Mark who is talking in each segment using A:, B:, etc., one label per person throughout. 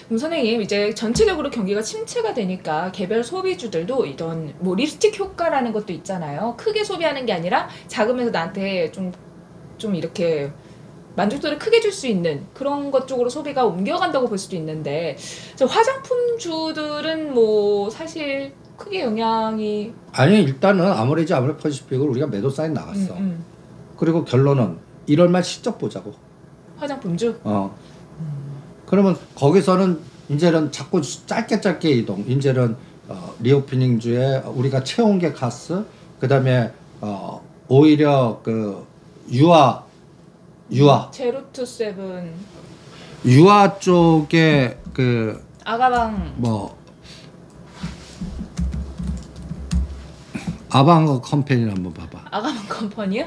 A: 그럼 선생님 이제 전체적으로 경기가 침체가 되니까 개별 소비주들도 이런 뭐 립스틱 효과라는 것도 있잖아요. 크게 소비하는 게 아니라 작으면서 나한테 좀 이렇게 만족도를 크게 줄 수 있는 그런 것 쪽으로 소비가 옮겨간다고 볼 수도 있는데 화장품주들은 뭐 사실 크게 영향이
B: 아니 일단은 아모레지 아모레퍼시픽을 우리가 매도 사인 나갔어. 그리고 결론은 1월말 실적 보자고.
A: 화장품주?
B: 그러면 거기서는 이제는 자꾸 짧게 이동. 이제는 리오프닝주에 우리가 채운 게 가스. 그다음에 오히려 그 유아
A: 제로투 세븐
B: 유아 쪽에 그
A: 아가방
B: 뭐 아방어 컴퍼니를 한번 봐봐.
A: 아가방 컴퍼니요?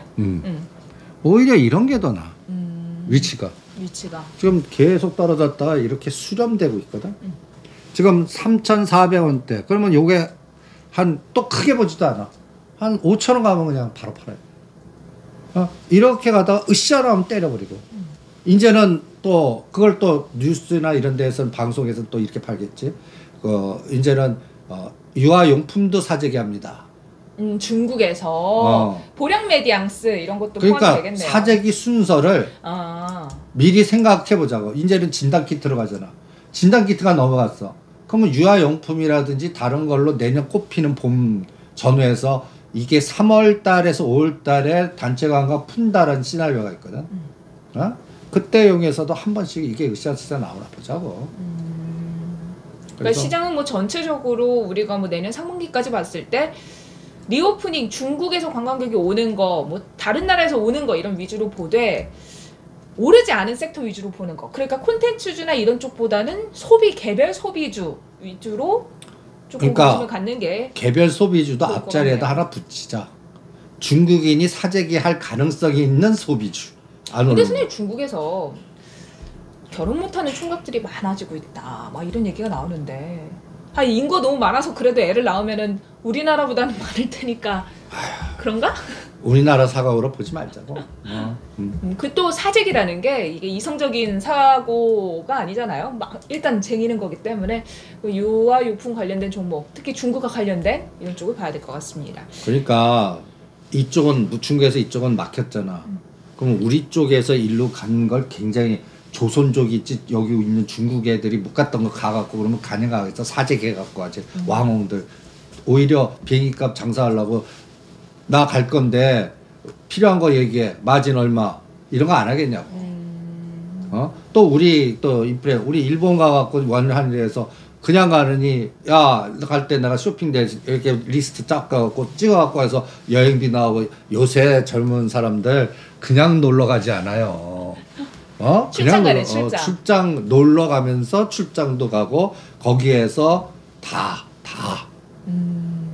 B: 오히려 이런 게 더 나아. 위치가 지금 계속 떨어졌다가 이렇게 수렴되고 있거든. 지금 3,400원대. 그러면 요게 한 또 크게 보지도 않아. 한 5,000원 가면 그냥 바로 팔아요. 이렇게 가다가 으쌰 하면 때려버리고. 이제는 또 그걸 또 뉴스나 이런 데서는 방송에서는 또 이렇게 팔겠지. 이제는 유아용품도 사재기 합니다.
A: 중국에서 보량 메디앙스 이런 것도
B: 그러니까
A: 포함이 되겠네요.
B: 사재기 순서를 미리 생각해 보자고. 이제는 진단키트로 가잖아. 진단키트가 넘어갔어. 그러면 유아용품이라든지 다른 걸로 내년 꽃피는 봄 전후에서 이게 3월 달에서 5월 달에 단체 관광 푼다라는 시나리오가 있거든. 그때용에서도 한 번씩 이게 으쌰으쌰 나오나 보자고.
A: 그러니까 시장은 뭐 전체적으로 우리가 뭐 내년 상반기까지 봤을 때 리오프닝 중국에서 관광객이 오는 거, 뭐 다른 나라에서 오는 거 이런 위주로 보되 오르지 않은 섹터 위주로 보는 거. 그러니까 콘텐츠주나 이런 쪽보다는 개별 소비주 위주로 조금 관심을 갖는 게
B: 개별 소비주도 앞자리에다 하나 붙이자. 중국인이 사재기 할 가능성이 있는 소비주.
A: 근데 선생님 중국에서 결혼 못하는 총각들이 많아지고 있다. 막 이런 얘기가 나오는데 인구 너무 많아서 그래도 애를 낳으면은 우리나라보다는 많을 테니까 그런가?
B: 우리나라 사각으로 보지 말자고.
A: 그 또 사재기라는 게 이게 이성적인 사고가 아니잖아요. 막 일단 쟁이는 거기 때문에 유아용품 관련된 종목, 특히 중국과 관련된 이런 쪽을 봐야 될 것 같습니다.
B: 그러니까 이쪽은 중국에서 이쪽은 막혔잖아. 그럼 우리 쪽에서 일로 가는 걸 굉장히 조선족이 있지 여기 있는 중국 애들이 못 갔던 거 가갖고 그러면 가능하겠어. 사재기 갖고 가지. 왕홍들 오히려 비행기값 장사하려고 나 갈 건데 필요한 거 얘기해. 마진 얼마 이런 거 안 하겠냐고. 또 우리 우리 일본 가갖고 원하는 데에서 그냥 가느니 야 갈 때 내가 쇼핑대 이렇게 리스트 쫙 가갖고 찍어갖고 해서 여행비 나오고. 요새 젊은 사람들 그냥 놀러 가지 않아요.
A: 출장
B: 그냥
A: 가네, 출장.
B: 출장 놀러 가면서 출장도 가고 거기에서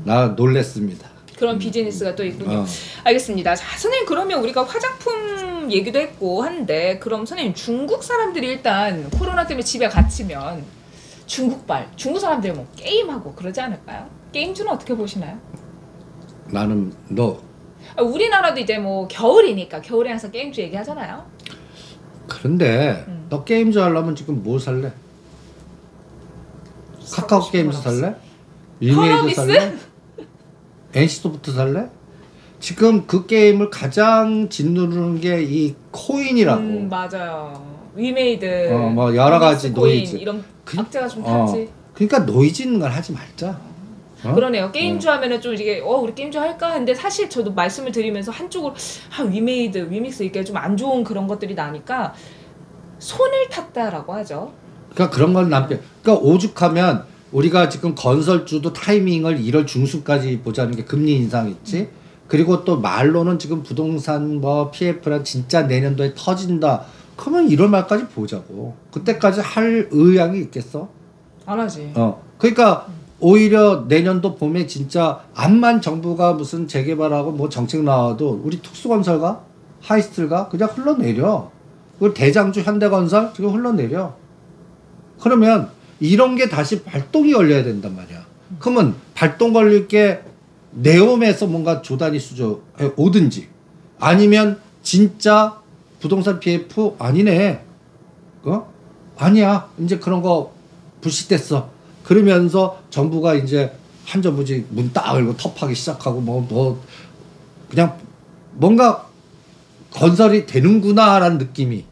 B: 나 놀랬습니다.
A: 그런 비즈니스가 또 있군요. 알겠습니다. 자, 선생님 그러면 우리가 화장품 얘기도 했고 한데 그럼 선생님 중국 사람들이 일단 코로나 때문에 집에 갇히면 중국 사람들 뭐 게임하고 그러지 않을까요? 게임주는 어떻게 보시나요?
B: 나는
A: 우리나라도 이제 뭐 겨울이니까 겨울에 항상 게임주 얘기하잖아요.
B: 그런데 너 게임주 하려면 지금 뭐 살래? 카카오 게임즈 살래? 위메이드 살래? NC소프트 살래? 지금 그 게임을 가장 짓누르는 게 이 코인이라고.
A: 맞아요. 위메이드.
B: 뭐 여러 가지 노이즈.
A: 이런 악재가 좀 탔지.
B: 그러니까 노이즈 있는 걸 하지 말자.
A: 그러네요. 게임주 하면은 좀 이게 우리 게임주 할까? 근데 사실 저도 말씀을 드리면서 한쪽으로 위메이드, 위믹스 이게 좀 안 좋은 그런 것들이 나니까 손을 탔다라고 하죠.
B: 그러니까 그런 걸 그러니까 오죽하면 우리가 지금 건설주도 타이밍을 1월 중순까지 보자는 게 금리 인상 있지. 그리고 또 말로는 지금 부동산 뭐 PF랑 진짜 내년도에 터진다. 그러면 1월 말까지 보자고. 그때까지 할 의향이 있겠어?
A: 안 하지.
B: 그러니까 오히려 내년도 봄에 진짜 암만 정부가 무슨 재개발하고 뭐 정책 나와도 우리 특수건설가 하이스트가 그냥 흘러내려. 그리고 대장주 현대건설 지금 흘러내려. 그러면 이런 게 다시 발동이 걸려야 된단 말이야. 그러면 발동 걸릴 게 네옴에서 뭔가 조단위 수저 오든지 아니면 진짜 부동산 PF 아니네. 아니야. 이제 그런 거 부식됐어. 그러면서 정부가 이제 한전부지 문 딱 열고 텁하기 시작하고 뭐 그냥 뭔가 건설이 되는구나라는 느낌이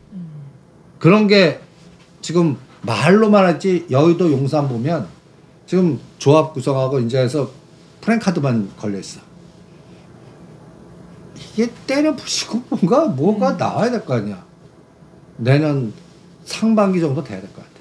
B: 그런 게 지금 말로만 하지 여의도 용산 보면 지금 조합 구성하고 이제 해서 프랜카드만 걸려 있어. 이게 때려 부시고 뭐가 나와야 될 거 아니야. 내년 상반기 정도 돼야 될 것 같아.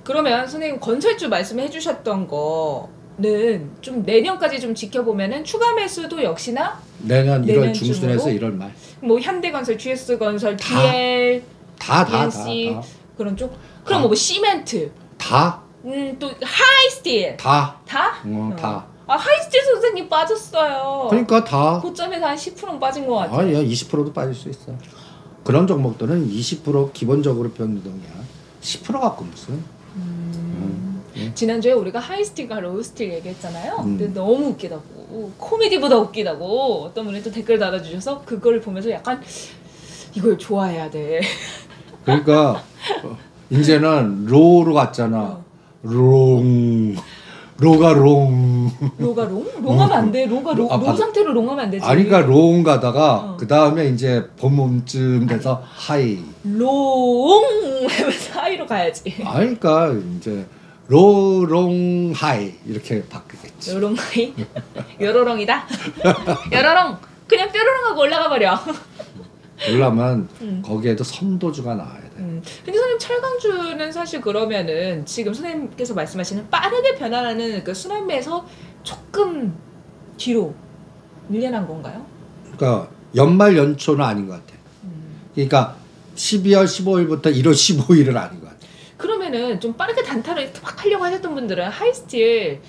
A: 그러면 선생님 건설주 말씀해 주셨던 거는 좀 내년까지 좀 지켜보면은 추가 매수도 역시나
B: 내년 1월
A: 내년
B: 중순에서
A: 중
B: 1월 말.
A: 뭐 현대건설, GS건설,
B: 다.
A: DL,
B: 다
A: BNC 그런 쪽. 그럼 뭐 시멘트,
B: 다.
A: 또 하이스틸
B: 다.
A: 다?
B: 다.
A: 아 하이스틸 선생님 빠졌어요.
B: 그러니까 다.
A: 고점에서 한 10%는 빠진 것 같아요.
B: 아니야 20%도 빠질 수 있어. 그런 종목들은 20% 기본적으로 변동이야. 10% 갖고 무슨.
A: 지난주에 우리가 하이스틸과 로우스틸 얘기했잖아요. 근데 너무 웃기다고 코미디보다 웃기다고 어떤 분이 또 댓글 달아주셔서 그걸 보면서 약간 이걸 좋아해야 돼.
B: 그러니까 이제는 로로 갔잖아. 롱. 로가 롱.
A: 로가 롱? 롱하면 안 돼. 로가 로
B: 맞아.
A: 상태로 롱하면 안 되지.
B: 아니 그러니까 롱 가다가 그 다음에 이제 봄쯤 돼서 하이.
A: 롱 하면서 하이로 가야지.
B: 아니 그러니까 이제 로롱 하이 이렇게 바뀌겠지.
A: 요롱 하이? 요로롱이다? 요로롱! 그냥 뾰로롱하고 올라가 버려.
B: 그러려면 거기에도 선도주가 나와야 돼.
A: 근데 선생님 철강주는 사실 그러면은 지금 선생님께서 말씀하시는 빠르게 변화하는 그 순환매에서 조금 뒤로 밀려난 건가요?
B: 그러니까 연말 연초는 아닌 것 같아. 그러니까 12월 15일부터 1월 15일은 아닌 것 같아.
A: 그러면은 좀 빠르게 단타를 이렇게 막 하려고 하셨던 분들은 하이스틸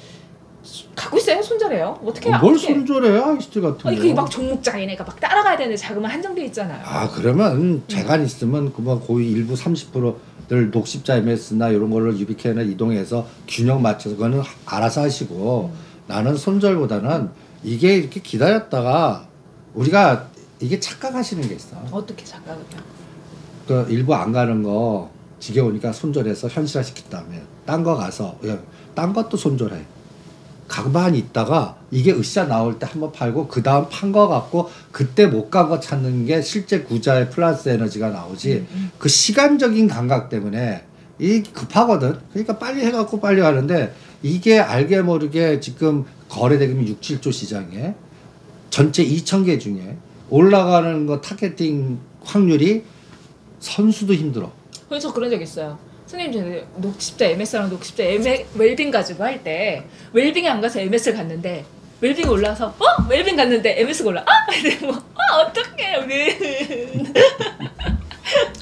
A: 갖고 있어요? 손절해요? 어떻게
B: 뭘
A: 어떻게?
B: 손절해 하이스트 같은 거.
A: 아니 그게 막 종목장이니까 막 따라가야 되는데 자금은 한정돼 있잖아요.
B: 아 그러면 재간 있으면 그뭐 거의 일부 30%를 녹십자 MS나 이런 거를 유비케나 이동해서 균형 맞춰서 그거는 알아서 하시고 나는 손절보다는 이게 이렇게 기다렸다가 우리가 이게 착각하시는 게 있어.
A: 어떻게 착각을요?
B: 그 일부 안 가는 거 지겨우니까 손절해서 현실화 시킨 다음에 딴 거 가서 딴 것도 손절해. 가만히 있다가 이게 으쌰 나올 때 한번 팔고 그 다음 판 거 갖고 그때 못 간 거 찾는 게 실제 구자의 플러스 에너지가 나오지. 그 시간적인 감각 때문에 이 급하거든. 그러니까 빨리 해갖고 빨리 하는데 이게 알게 모르게 지금 거래대금이 6, 7조 시장에 전체 2,000개 중에 올라가는 거 타겟팅 확률이 선수도 힘들어.
A: 그래서 그런 적 있어요. 선생님 전에 녹십자 MS랑 녹십자 웰빙 가지고 할 때 웰빙에 안 가서 MS를 갔는데 웰빙이 올라서 웰빙 갔는데 MS가 올라. 근데 뭐 어떡해 우리.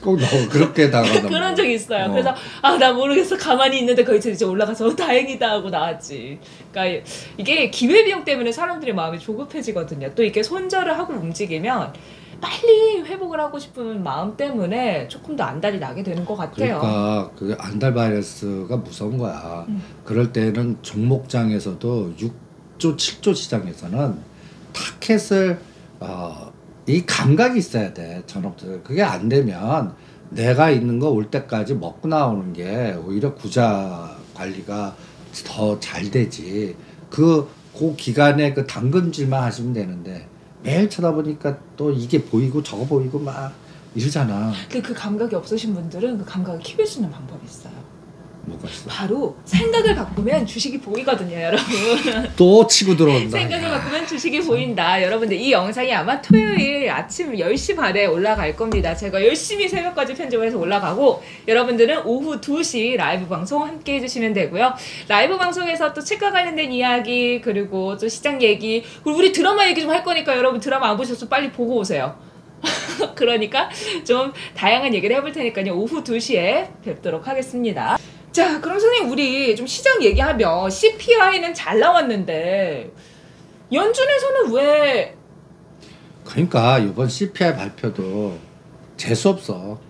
B: 꼭 너무 그렇게 당하다.
A: 그런 적이 있어요. 그래서 나 모르겠어 가만히 있는데 거의 이제 올라가서 다행이다 하고 나왔지. 그러니까 이게 기회비용 때문에 사람들의 마음이 조급해지거든요. 또 이렇게 손절을 하고 움직이면 빨리 회복을 하고 싶은 마음 때문에 조금 더 안달이 나게 되는 것 같아요.
B: 그러니까 그 안달 바이러스가 무서운 거야. 그럴 때는 종목장에서도 6조, 7조 시장에서는 타켓을 이 감각이 있어야 돼. 전업들 그게 안 되면 내가 있는 거 올 때까지 먹고 나오는 게 오히려 구자 관리가 더 잘 되지. 그 기간에 그 당근질만 하시면 되는데. 매일 쳐다보니까 또 이게 보이고 저거 보이고 막 이러잖아.
A: 그 감각이 없으신 분들은 그 감각을 키울 수 있는 방법이 있어요.
B: 뭐가 있어?
A: 바로 생각을 바꾸면 주식이 보이거든요, 여러분.
B: 또 치고 들어온다.
A: 생각을 바꾸면 주식이 보인다. 여러분들 이 영상이 아마 토요일 아침 10시 반에 올라갈 겁니다. 제가 열심히 새벽까지 편집을 해서 올라가고 여러분들은 오후 2시 라이브 방송 함께 해주시면 되고요. 라이브 방송에서 또 치과 관련된 이야기 그리고 또 시장 얘기 그리고 우리 드라마 얘기 좀 할 거니까 여러분 드라마 안 보셔서 빨리 보고 오세요. 그러니까 좀 다양한 얘기를 해볼 테니까요. 오후 2시에 뵙도록 하겠습니다. 자, 그럼 선생님 우리 좀 시장 얘기하면 CPI는 잘 나왔는데 연준에서는 왜?
B: 그러니까 이번 CPI 발표도 재수 없어.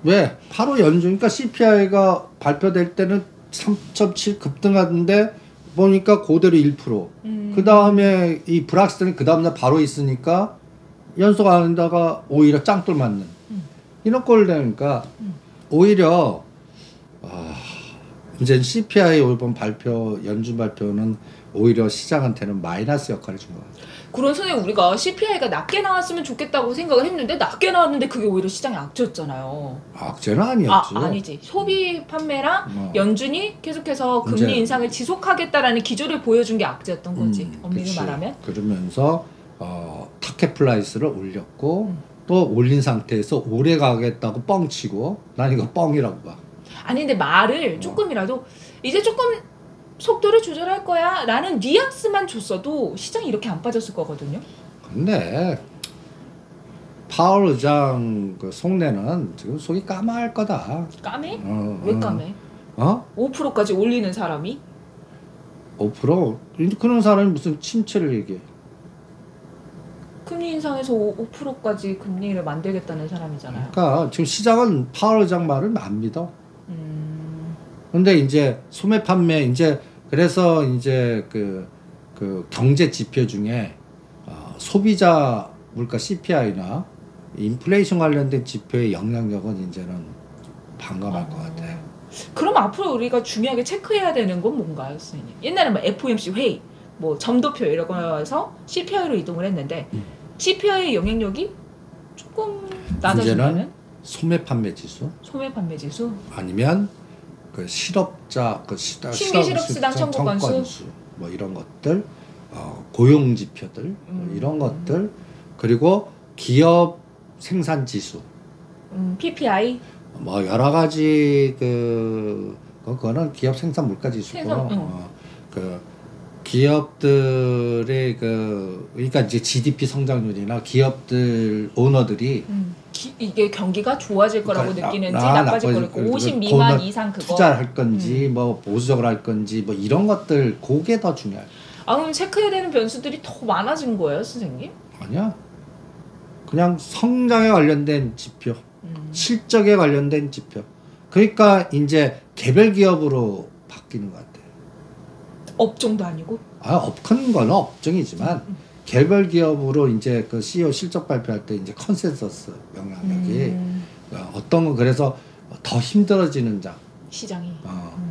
B: 왜? 8월 연준이니까 CPI가 발표될 때는 3.7 급등하는데 보니까 그대로 1%. 그 다음에 이 브락스턴이 그 다음날 바로 있으니까 연속 안 한다가 오히려 짱돌 맞는 이런 꼴 되니까 오히려 이제 CPI 이번 발표 연준 발표는 오히려 시장한테는 마이너스 역할을 준 것 같아요.
A: 그런 선생님 우리가 CPI가 낮게 나왔으면 좋겠다고 생각을 했는데 낮게 나왔는데 그게 오히려 시장에 악재였잖아요.
B: 악재는 아니었지.
A: 아니지. 소비 판매랑
B: 어.
A: 연준이 계속해서 금리
B: 이제-
A: 인상을 지속하겠다라는 기조를 보여준 게 악재였던 거지. 엄밀히
B: 그치.
A: 말하면.
B: 그러면서 타켓 플라이스를 올렸고 또 올린 상태에서 오래 가겠다고 뻥치고 난 이거 뻥이라고 봐.
A: 아니 근데 말을 조금이라도 이제 조금 속도를 조절할 거야 라는 뉘앙스만 줬어도 시장이 이렇게 안 빠졌을 거거든요.
B: 근데 파월 의장 그 속내는 지금 속이 까마할 거다.
A: 까매?
B: 어,
A: 왜 까매? 5%까지 올리는 사람이?
B: 5%? 그런 사람이 무슨 침체를 얘기해.
A: 금리 인상에서 5%까지 금리를 만들겠다는 사람이잖아요.
B: 그러니까 지금 시장은 파월 의장 말을 안 믿어. 근데 이제 소매 판매 이제 그래서 이제 그 경제 지표 중에 소비자 물가 CPI나 인플레이션 관련된 지표의 영향력은 이제는 반감할 것 같아.
A: 그럼 앞으로 우리가 중요하게 체크해야 되는 건 뭔가요, 선생님? 옛날에 뭐 FOMC 회의, 뭐 점도표 이런 거에서 CPI로 이동을 했는데 CPI의 영향력이 조금 낮아진다는
B: 이제는 소매 판매 지수
A: 소매 판매 지수.
B: 아니면 그 실업자
A: 신규 실업수당 청구 건수.
B: 뭐 이런 것들 고용 지표들 뭐 이런 것들 그리고 기업 생산 지수
A: PPI.
B: 뭐 여러 가지 그거는 기업 생산 물가 지수고 그 기업들의 그러니까 이제 GDP 성장률이나 기업들 오너들이
A: 이게 경기가 좋아질 거라고
B: 그러니까
A: 느끼는지 나빠질 거라고 50 미만 이상 그거
B: 투자할 건지 뭐 보수적으로 할 건지 뭐 이런 것들 그게 더 중요해.
A: 그럼 체크해야 되는 변수들이 더 많아진 거예요, 선생님?
B: 아니야. 그냥 성장에 관련된 지표, 실적에 관련된 지표. 그러니까 이제 개별 기업으로 바뀌는 것 같아.
A: 업종도 아니고?
B: 큰 거는 업종이지만 개별 기업으로 이제 그 CEO 실적 발표할 때 이제 컨센서스 영향력이 어떤 건 그래서 더 힘들어지는 장.
A: 시장이.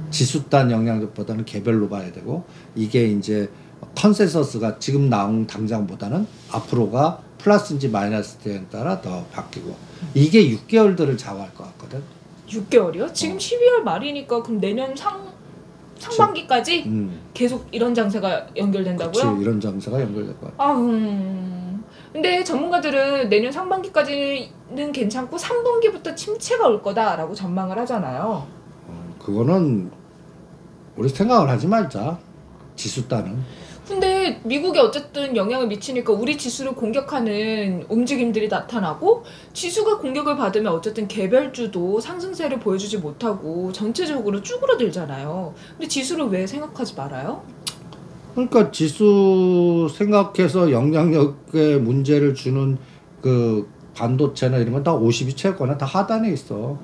B: 지수단 영향력보다는 개별로 봐야 되고 이게 이제 컨센서스가 지금 나온 당장보다는 앞으로가 플러스인지 마이너스에 따라 더 바뀌고 이게 6개월들을 좌우할 것 같거든.
A: 6개월이요? 지금 12월 말이니까 그럼 내년 상반기까지 계속 이런 장세가 연결된다고요?
B: 그렇지. 이런 장세가 연결될 것 같아.
A: 근데 전문가들은 내년 상반기까지는 괜찮고 3분기부터 침체가 올 거다라고 전망을 하잖아요.
B: 그거는 우리 생각을 하지 말자. 지수단은.
A: 근데 미국에 어쨌든 영향을 미치니까 우리 지수를 공격하는 움직임들이 나타나고 지수가 공격을 받으면 어쨌든 개별주도 상승세를 보여주지 못하고 전체적으로 쭈그러들잖아요. 근데 지수를 왜 생각하지 말아요?
B: 그러니까 지수 생각해서 영향력에 문제를 주는 그 반도체나 이런 건 다 50이 채거나 다 하단에 있어.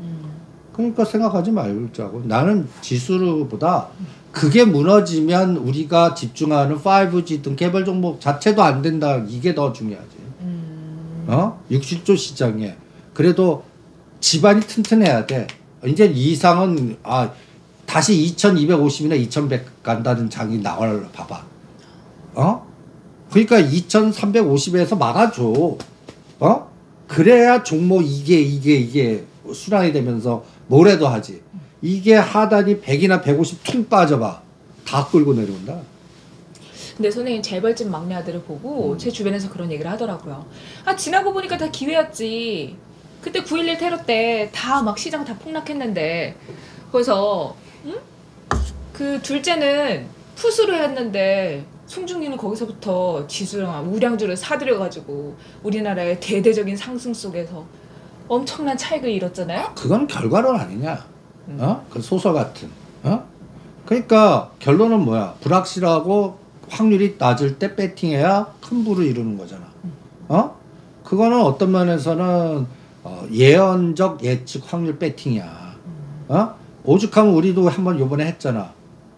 B: 그러니까 생각하지 말자고. 나는 지수보다 그게 무너지면 우리가 집중하는 5G 등 개별 종목 자체도 안 된다. 이게 더 중요하지. 60조 시장에 그래도 집안이 튼튼해야 돼. 이제 이 이상은 다시 2250이나 2100 간다는 장이 나와라 봐봐. 그러니까 2350에서 막아줘. 그래야 종목 이게 순환이 되면서 뭐래도 하지. 이게 하단이 100이나 150 퉁 빠져봐. 다 끌고 내려온다.
A: 근데 선생님 재벌집 막내 아들을 보고 제 주변에서 그런 얘기를 하더라고요. 지나고 보니까 다 기회였지. 그때 9.11 테러 때 다 막 시장 다 폭락했는데 그래서 그 둘째는 푸스로 했는데 송중기는 거기서부터 지수랑 우량주를 사들여가지고 우리나라의 대대적인 상승 속에서 엄청난 차익을 잃었잖아요.
B: 그건 결과론 아니냐? 그 소설 같은. 그러니까 결론은 뭐야? 불확실하고 확률이 낮을 때 배팅해야 큰 부를 이루는 거잖아. 그거는 어떤 면에서는 예언적 예측 확률 배팅이야. 오죽하면 우리도 한번 요번에 했잖아.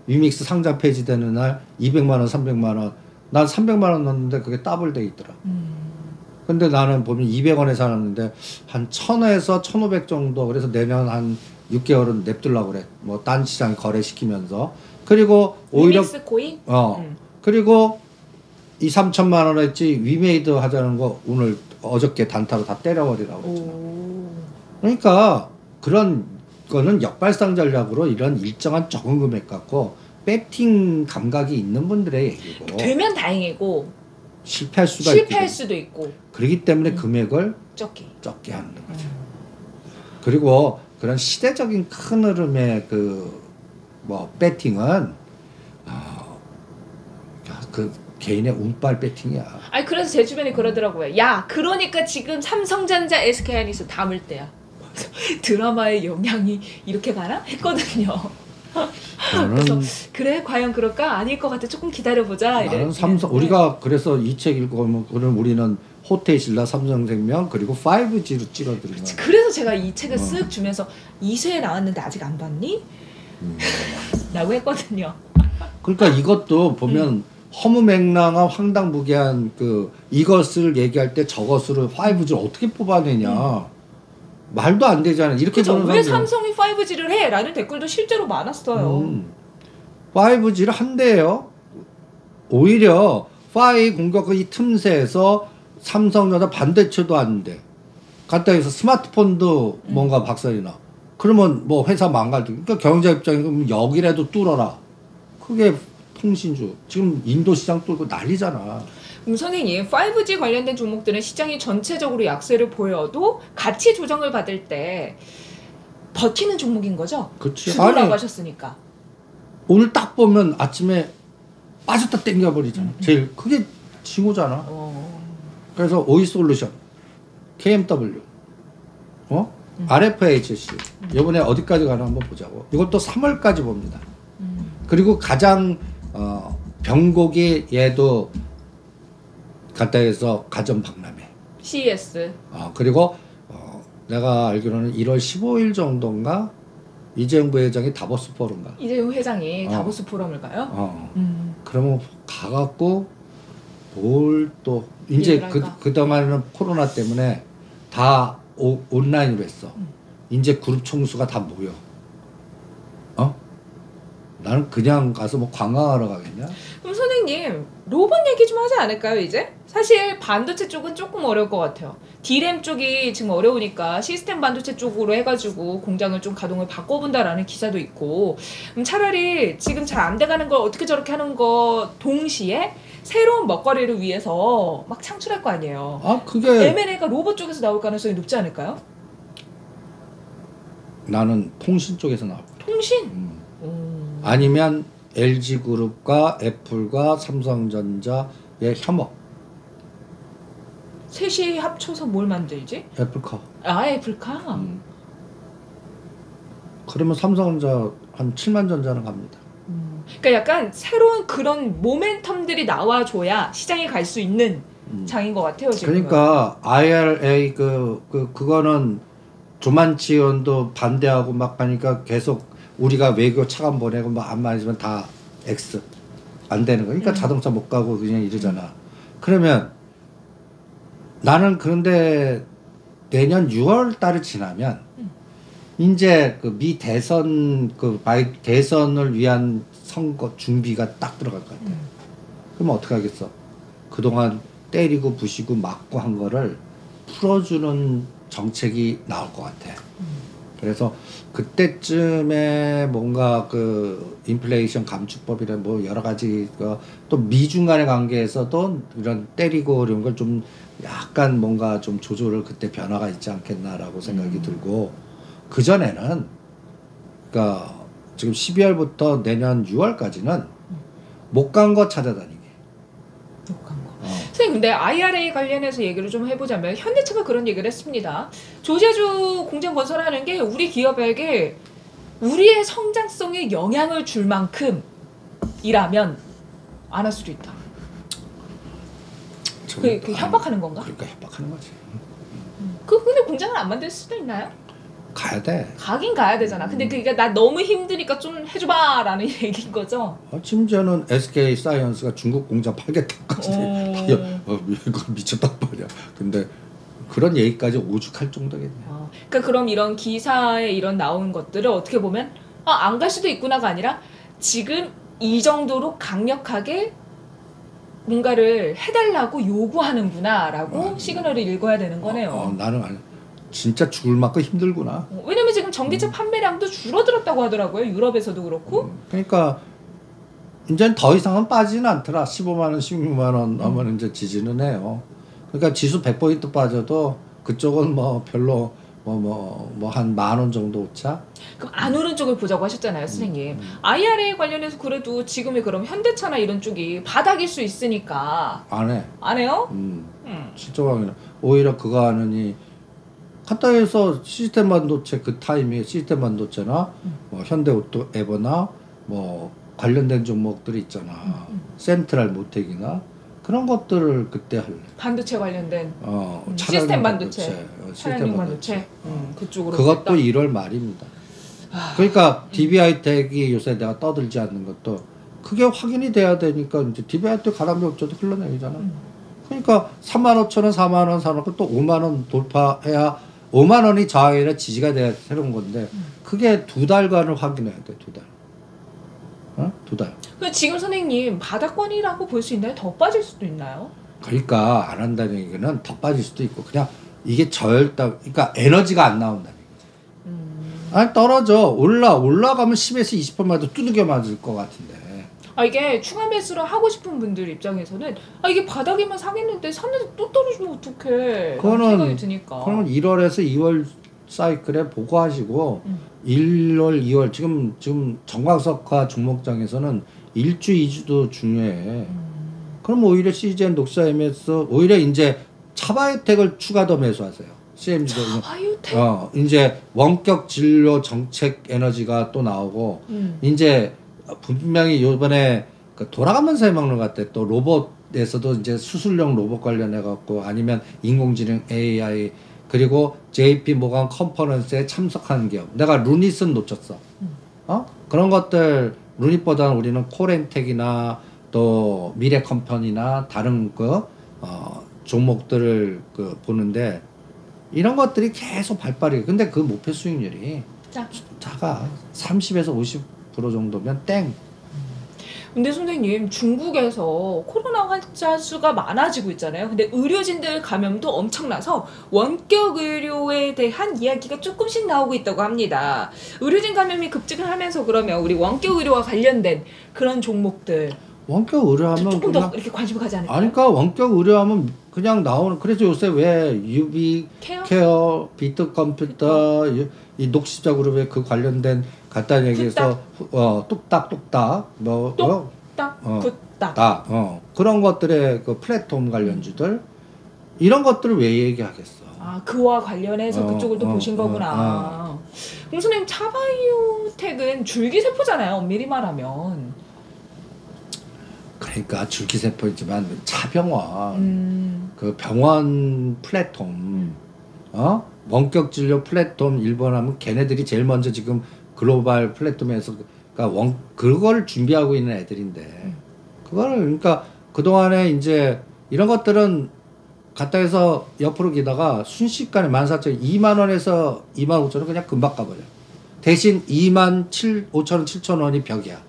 B: 위믹스 상장 폐지되는 날 200만 원, 300만 원. 난 300만 원 넣었는데 그게 더블 돼 있더라. 근데 나는 보면 200원에 사놨는데 한 1,000에서 1,500 정도. 그래서 내년 한 6개월은 냅둘라고 그래. 뭐 딴 시장 거래시키면서. 그리고 오히려
A: 리믹스 코인?
B: 그리고 2, 3천만 원 했지 위메이드 하자는 거 오늘 어저께 단타로 다 때려버리라고 그랬잖아. 그러니까 그런 거는 역발상 전략으로 이런 일정한 적은 금액 갖고 배팅 감각이 있는 분들의 얘기고
A: 되면 다행이고
B: 실패할 수가
A: 실패할 수도 있고
B: 그렇기 때문에 금액을 적게 하는 거죠. 그리고 그런 시대적인 큰 흐름의 그 뭐 배팅은 그 개인의 운빨 배팅이야.
A: 아니 그래서 제 주변에 그러더라고요. 야 그러니까 지금 삼성전자 SK 하이닉스 담을 때야. 드라마의 영향이 이렇게 가나? 했거든요. 그래서 그래 과연 그럴까? 아닐 것 같아. 조금 기다려보자.
B: 나는 삼성 우리가 그래서 이 책 읽으면 그럼 우리는 호텔신라, 삼성생명 그리고 5G로 찍어드린 거야.
A: 그래서 제가 이 책을 쓱 주면서 2쇄에 나왔는데 아직 안 봤니? 라고 했거든요.
B: 그러니까 이것도 보면 허무맹랑한 황당무계한 그 이것을 얘기할 때 저것으로 5G를 어떻게 뽑아내냐. 말도 안 되잖아. 이렇게 보는
A: 왜 삼성이 5G를 해? 라는 댓글도 실제로 많았어요.
B: 5G를 한대요. 오히려 5 공격의 이 틈새에서 삼성전자 반대체도 안 돼. 갖다 해서 스마트폰도 뭔가 박살이 나. 그러면 뭐 회사 망가지고. 그러니까 경영자 입장에서 여기라도 뚫어라. 그게 통신주. 지금 인도 시장 뚫고 난리잖아.
A: 선생님, 5G 관련된 종목들은 시장이 전체적으로 약세를 보여도 가치 조정을 받을 때 버티는 종목인 거죠?
B: 그렇지.
A: 주도라고 하셨으니까.
B: 오늘 딱 보면 아침에 빠졌다 땡겨버리잖아. 제일 그게 징후잖아. 그래서 오이솔루션, KMW, RFHC 이번에 어디까지 가나 한번 보자고. 이것도 3월까지 봅니다. 그리고 가장 병곡이 얘도 갖다 해서 가전박람회.
A: CES.
B: 그리고 내가 알기로는 1월 15일 정도인가 이재용 부회장이 다보스 포럼가.
A: 이재용 회장이 다보스 포럼을 가요?
B: 그러면 가갖고 뭘 또 이제 그동안은 코로나 때문에 다 온라인으로 했어. 이제 그룹 총수가 다 모여. 나는 그냥 가서 뭐 관광하러 가겠냐?
A: 그럼 선생님 로봇 얘기 좀 하지 않을까요 이제? 사실 반도체 쪽은 조금 어려울 것 같아요. D램 쪽이 지금 어려우니까 시스템 반도체 쪽으로 해가지고 공장을 좀 가동을 바꿔본다라는 기사도 있고, 차라리 지금 잘 안 돼가는 걸 어떻게 저렇게 하는 거 동시에 새로운 먹거리를 위해서 막 창출할 거 아니에요.
B: 그게
A: M&A가 로봇 쪽에서 나올 가능성이 높지 않을까요?
B: 나는 통신 쪽에서 나올 거야.
A: 통신?
B: 아니면 LG그룹과 애플과 삼성전자의 협업.
A: 셋이 합쳐서 뭘 만들지?
B: 애플카.
A: 애플카.
B: 그러면 삼성전자 한 7만 전자는 갑니다.
A: 그러니까 약간 새로운 그런 모멘텀들이 나와줘야 시장에 갈 수 있는 장인 것 같아요 지금.
B: 그러니까 IRA 그거는 조만치원도 반대하고 막 하니까 계속 우리가 외교 차관 보내고 뭐 안 맞으면 다 X 안 되는 거. 그러니까 자동차 못 가고 그냥 이러잖아. 그러면 나는 그런데 내년 6월 달을 지나면 이제 그 미 대선 대선을 위한 선거 준비가 딱 들어갈 것 같아. 그러면 어떻게 하겠어? 그동안 때리고 부시고 맞고 한 거를 풀어주는 정책이 나올 것 같아. 그래서 그때쯤에 뭔가 그 인플레이션 감축법이나 뭐 여러 가지 또 미중 간의 관계에서도 이런 때리고 이런 걸 좀 약간 뭔가 좀 조절을 그때 변화가 있지 않겠나라고 생각이 들고, 그 전에는 그러니까 지금 12월부터 내년 6월까지는 못 간 거 찾아다니기.
A: 못 간 거. 선생님 근데 IRA 관련해서 얘기를 좀 해보자면 현대차가 그런 얘기를 했습니다. 조제주 공장 건설하는 게 우리 기업에게 우리의 성장성에 영향을 줄 만큼 일하면 안 할 수도 있다. 그 협박하는 건가?
B: 그러니까 협박하는 거지.
A: 근데 공장을 안 만들 수도 있나요?
B: 가야 돼.
A: 가긴 가야 되잖아. 근데 그러니까 나 너무 힘드니까 좀 해줘봐라는 얘기인 거죠.
B: 심지어는 SK 사이언스가 중국 공장 팔겠다까지 이거 미쳤단 말이야. 근데 그런 얘기까지 오죽할 정도겠네.
A: 그러니까 그럼 이런 기사에 이런 나오는 것들을 어떻게 보면 안 갈 수도 있구나가 아니라 지금 이 정도로 강력하게 뭔가를 해달라고 요구하는구나라고 시그널을 읽어야 되는 거네요.
B: 나는 진짜 죽을 만큼 힘들구나.
A: 왜냐면 지금 전기차 판매량도 줄어들었다고 하더라고요. 유럽에서도 그렇고.
B: 그러니까 이제는 더 이상은 빠지는 않더라. 15만 원, 16만 원 하면 이제 지지는 해요. 그러니까 지수 100포인트 빠져도 그쪽은 뭐 별로 한 10,000원 정도 오차?
A: 그럼 안 오른 쪽을 보자고 하셨잖아요, 선생님. IRA 관련해서 그래도 지금의 그럼 현대차나 이런 쪽이 바닥일 수 있으니까
B: 안 해.
A: 안 해요?
B: 진짜 강해. 오히려 그거 하느니 갔다 해서 시스템 반도체 그 타이밍에 시스템 반도체나 뭐 현대오토 에버나 뭐 관련된 종목들이 있잖아. 센트럴 모텍이나 그런 것들을 그때 할래.
A: 반도체 관련된
B: 시스템
A: 반도체. 차량용 반도체. 그쪽으로.
B: 그것도
A: 됐다.
B: 1월 말입니다. 그러니까 DB하이텍이 요새 내가 떠들지 않는 것도 그게 확인이 돼야 되니까 이제 DB하이텍 가람비 업체도 흘러내리잖아. 그러니까 35,000원, 4만 원 사놓고 또 5만 원 돌파해야 5만 원이 저항이라 지지가 돼야 새로운 건데 그게 2달간을 확인해야 돼. 2달. 2달.
A: 지금 선생님 바닥권이라고 볼 수 있나요? 더 빠질 수도 있나요?
B: 그러니까 안 한다는 얘기는 더 빠질 수도 있고 그냥 이게 그러니까 에너지가 안 나온다는 얘기지. 아니 떨어져 올라가면 10에서 20%만 더 두들겨 맞을 것 같은데.
A: 이게 추가 매수를 하고 싶은 분들 입장에서는 이게 바닥에만 사겠는데 샀는데 또 떨어지면 어떡해. 생각이 드니까.
B: 그러면 1월에서 2월 사이클에 보고하시고 1월, 2월 지금 정광석화 종목장에서는 1주, 2주도 중요해. 그럼 오히려 CGN, 녹사 MS 오히려 이제 차바이오텍을 추가 더 매수하세요. CMG도
A: 차바이오텍?
B: 이제 원격 진료 정책 에너지가 또 나오고 이제 분명히 요번에 그 돌아가면서 해먹는 것 같아. 또 로봇에서도 이제 수술용 로봇 관련해 갖고 아니면 인공지능 AI 그리고 JP 모간 컨퍼런스에 참석하는 기업. 내가 루닛은 놓쳤어. 그런 것들 루닛보다는 우리는 코렌텍이나 또 미래 컴퍼니나 다른 종목들을 보는데 이런 것들이 계속 발발이. 근데 그 목표 수익률이 작아. 30에서 50% 정도면 땡.
A: 근데 선생님 중국에서 코로나 환자 수가 많아지고 있잖아요. 근데 의료진들 감염도 엄청나서 원격 의료에 대한 이야기가 조금씩 나오고 있다고 합니다. 의료진 감염이 급증을 하면서 그러면 우리 원격 의료와 관련된 그런 종목들
B: 원격 의료하면
A: 조금 더 이렇게 관심 가지 않을까요?
B: 그러니까 원격 의료하면 그냥 나오는. 그래서 요새 왜 유비 케어, 비트 컴퓨터, 이 녹십자 그룹에 그 관련된 간단히 얘기해서 뚝딱 그런 것들의 그 플랫폼 관련주들 이런 것들을 왜 얘기하겠어?
A: 그와 관련해서 그쪽을 또 보신 거구나. 그럼 선생님 차바이오텍은 줄기세포잖아요. 엄밀히 말하면.
B: 그러니까 줄기세포이지만 차병원 그 병원 플랫폼 원격 진료 플랫폼 일본 하면 걔네들이 제일 먼저 지금 글로벌 플랫폼에서 그러니까 그걸 준비하고 있는 애들인데 그거를 그러니까 그동안에 이제 이런 것들은 갖다 해서 옆으로 기다가 순식간에 14,000원 2만 원에서 2만 5천 원 그냥 금방 가버려. 대신 2만 5천 원 7천 원이 벽이야.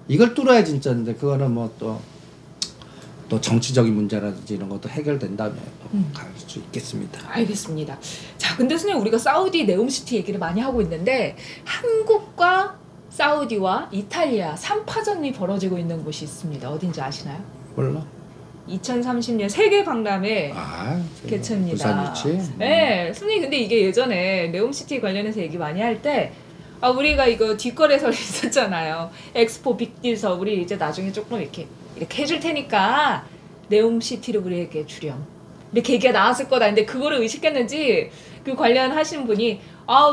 B: 이걸 뚫어야 진짜인데 그거는 뭐 또 정치적인 문제라든지 이런 것도 해결된다면 갈 수 있겠습니다.
A: 알겠습니다. 자, 근데 선생님 우리가 사우디 네옴시티 얘기를 많이 하고 있는데 한국과 사우디와 이탈리아 3파전이 벌어지고 있는 곳이 있습니다. 어딘지 아시나요?
B: 몰라.
A: 2030년 세계 박람회 개최입니다.
B: 부산 유치?
A: 네, 선생님 근데 이게 예전에 네옴시티 관련해서 얘기 많이 할 때 우리가 이거 뒷거래설 있었잖아요. 엑스포 빅딜 우리 이제 나중에 조금 이렇게 해줄 테니까 네옴시티를 우리에게 주렴. 이렇게 얘기가 나왔을 거다. 근데 그거를 의식했는지 그 관련하신 분이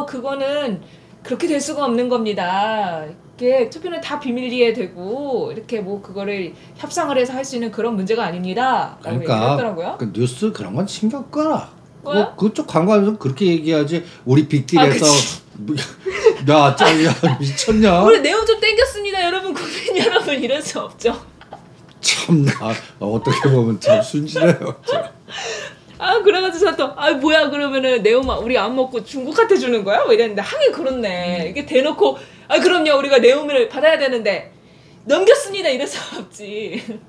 A: 그거는 그렇게 될 수가 없는 겁니다. 이렇게 투표는 다 비밀리에 되고 이렇게 뭐 그거를 협상을 해서 할 수 있는 그런 문제가 아닙니다.
B: 그러니까
A: 얘기했더라고요.
B: 그 뉴스 그런 건 신경 꺼라.
A: 뭐야?
B: 그쪽 광고하면서 그렇게 얘기하지. 우리 빅딜에서 야, 미쳤냐?
A: 우리 네옴 좀 땡겼습니다, 여러분. 국민 여러분 이럴 수 없죠.
B: 참 참나 어떻게 보면 참 순진해요.
A: 아 그래가지고 저 또 아 뭐야 그러면은 네오마 우리 안 먹고 중국한테 주는 거야? 뭐 이랬는데 하긴 그렇네. 이게 대놓고 아 그럼요 우리가 네오미를 받아야 되는데 넘겼습니다 이럴 수 없지.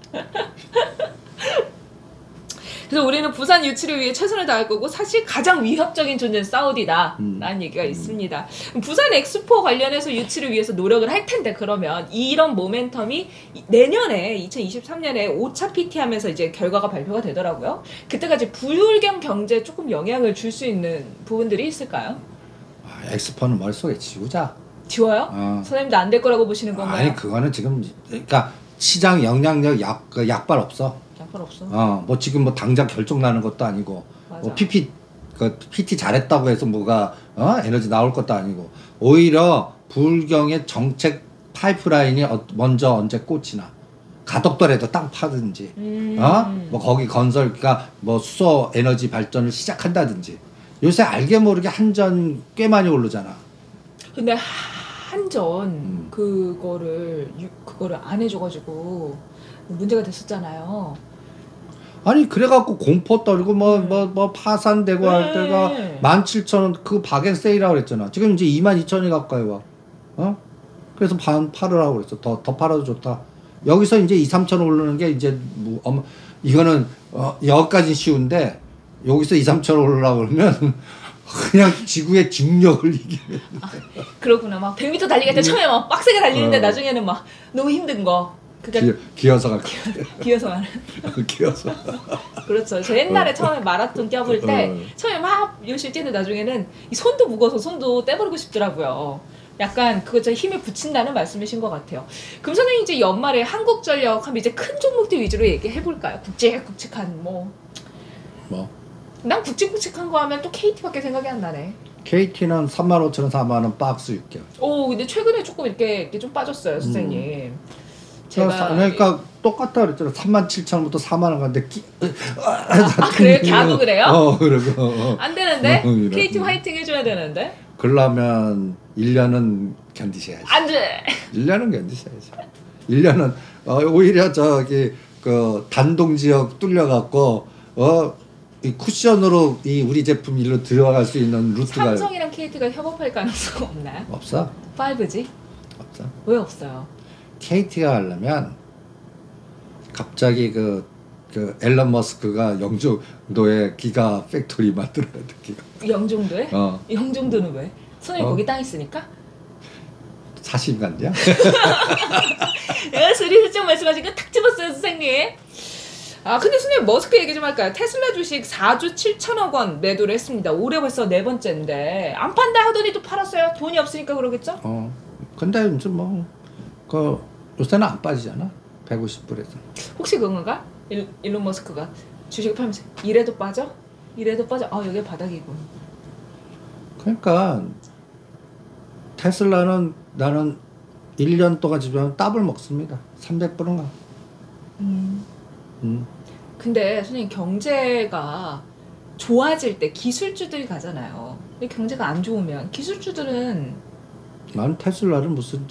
A: 그래서 우리는 부산 유치를 위해 최선을 다할 거고 사실 가장 위협적인 존재는 사우디다라는 얘기가 있습니다. 부산 엑스포 관련해서 유치를 위해서 노력을 할 텐데 그러면 이런 모멘텀이 내년에 2023년에 5차 PT 하면서 이제 결과가 발표가 되더라고요. 그때까지 부율경 경제에 조금 영향을 줄 수 있는 부분들이 있을까요?
B: 엑스포는 머릿속에 지우자.
A: 지워요? 선생님도 안 될 거라고 보시는 건가요?
B: 아니 그거는 지금 그러니까 시장 영향력 약발 없어.
A: 약발 없어.
B: 뭐 지금 뭐 당장 결정 나는 것도 아니고
A: 맞아.
B: 뭐 PT 잘했다고 해서 뭐가 에너지 나올 것도 아니고 오히려 부울경의 정책 파이프라인이 먼저 언제 꽂히나 가덕도라도 땅 파든지 뭐 거기 건설가 뭐 수소 에너지 발전을 시작한다든지 요새 알게 모르게 한전 꽤 많이 오르잖아.
A: 근데 한전 그거를 안 해줘가지고 문제가 됐었잖아요.
B: 아니 그래갖고 공포 떨고 뭐 파산되고 할 때가 17,000원 그 박앤세일이라고 그랬잖아. 지금 이제 22,000원이 가까이 와. 그래서 팔으라고 그랬어. 더 팔아도 좋다. 여기서 이제 2-3,000원 오르는 게 이제 뭐 이거는 여기까지 쉬운데 여기서 2-3,000원 오르려고 그러면 그냥 지구의 중력을 이기는.
A: 그렇구나. 막 100m 달리기 때 처음에 막 빡세게 달리는데 나중에는 막 너무 힘든 거. 그러니까
B: 기어서 갈
A: 기어서 가는.
B: 기어서.
A: 그렇죠. 저 옛날에 처음에 마라톤 뛰어볼 때 처음에 막 열심히 뛰는데 나중에는 이 손도 무거워서 손도 떼버리고 싶더라고요. 약간 그거 좀 힘에 붙인다는 말씀이신 것 같아요. 그럼 선생님 이제 연말에 한국전력 하면 이제 큰 종목들 위주로 얘기해 볼까요? 굵직굵직한 뭐. 난 굵직굵직한 거 하면 또 KT밖에 생각이 안 나네.
B: KT는 35,000원, 4만원 박스 6개월.
A: 오, 근데 최근에 조금 이렇게 좀 빠졌어요, 선생님.
B: 그러니까 똑같다 그랬잖아. 37,000원부터 4만원 갔는데
A: 그래요? 걔하고 그래요?
B: 그러고
A: 안 되는데? KT 화이팅 해줘야 되는데?
B: 그러려면 1년은 견디셔야지.
A: 안 돼!
B: 1년은 견디셔야지. 1년은 오히려 저기 그 단동지역 뚫려갖고 이 쿠션으로 이 우리 제품 일로 들어갈 수 있는 루트가
A: 삼성이랑 KT가 협업할 가능성 없나요?
B: 없어?
A: 5G?
B: 없어.
A: 왜 없어요?
B: KT가 하려면 갑자기 그 앨런 머스크가 영종도에 기가 팩토리 만들어야 돼. 기가.
A: 영종도에? 영종도는 왜? 선생님 거기 땅 있으니까?
B: 사실관계야?
A: 소리 슬쩍 말씀하신 거 탁 집었어요, 선생님. 근데 선생님 머스크 얘기 좀 할까요? 테슬라 주식 4조 7천억 원 매도를 했습니다. 올해 벌써 4번째인데 안 판다 하더니 또 팔았어요. 돈이 없으니까 그러겠죠?
B: 근데 이제 요새는 안 빠지잖아. 150불에서.
A: 혹시 그건가? 일론 머스크가 주식을 팔면서 이래도 빠져? 이래도 빠져? 여기 바닥이군.
B: 그러니까 테슬라는 나는 1년 동안 집에는 더블 먹습니다. 300불은 가.
A: 근데 선생님 경제가 좋아질 때 기술주들이 가잖아요. 근데 경제가 안 좋으면 기술주들은
B: 난 테슬라를 무슨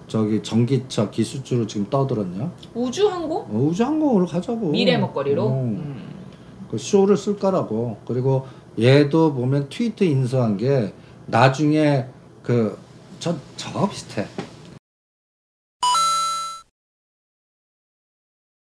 B: 저기 전기차 기술주로 지금 떠들었냐?
A: 우주항공?
B: 우주항공으로 가자고.
A: 미래 먹거리로?
B: 그 쇼를 쓸 거라고. 그리고 얘도 보면 트위터 인수한 게 나중에 저거 비슷해.